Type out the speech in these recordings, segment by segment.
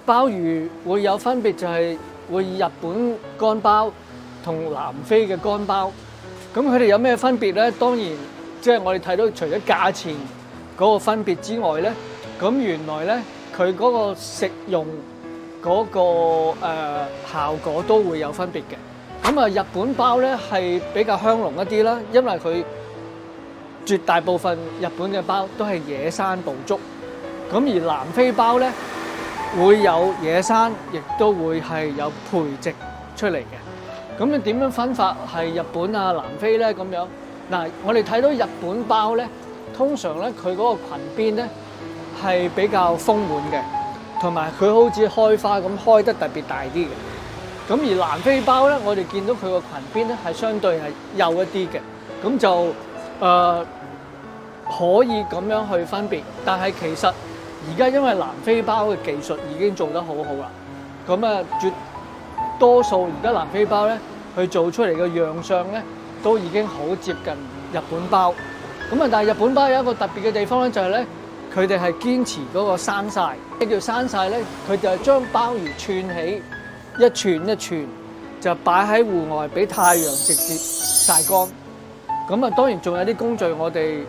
鮑魚會有分別，就係會日本乾鮑同南非嘅乾鮑。咁佢哋有咩分別咧？當然，即係我哋睇到除咗價錢嗰個分別之外咧，咁原來咧佢嗰個食用嗰個效果都會有分別嘅。咁啊，日本鮑咧係比較香濃一啲啦，因為佢絕大部分日本嘅鮑都係野生捕捉。咁而南非鮑咧會有野生，亦都會係有培植出嚟嘅。咁你點樣分法係日本啊、南非咧咁樣？嗱，我哋睇到日本鮑咧，通常咧佢嗰個裙邊咧係比較豐滿嘅，同埋佢好似開花咁開得特別大啲嘅。咁而南非鮑咧，我哋見到佢個裙邊咧係相對係幼一啲嘅，咁就可以咁樣去分別。但係其實而家因為南非鮑嘅技術已經做得好好啦，咁啊絕多數而家南非鮑咧，佢做出嚟嘅樣相咧，都已經好接近日本鮑。咁啊，但係日本鮑有一個特別嘅地方咧，就係咧，佢哋係堅持嗰個生曬。咩叫生曬咧？佢就係將鮑魚串起一串一串，就擺喺戶外俾太陽直接曬乾。咁啊，當然仲有啲工序，我哋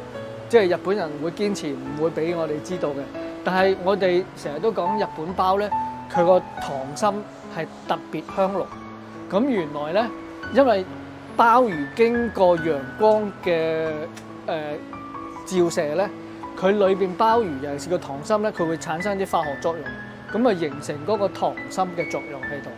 即係日本人會堅持唔會俾我哋知道嘅。但係我哋成日都講日本鮑咧，佢個溏心係特別香濃。咁原來咧，因為鮑魚經過陽光嘅照射咧，佢裏邊鮑魚尤其是個溏心咧，佢會產生啲化學作用，咁啊形成嗰個溏心嘅作用喺度。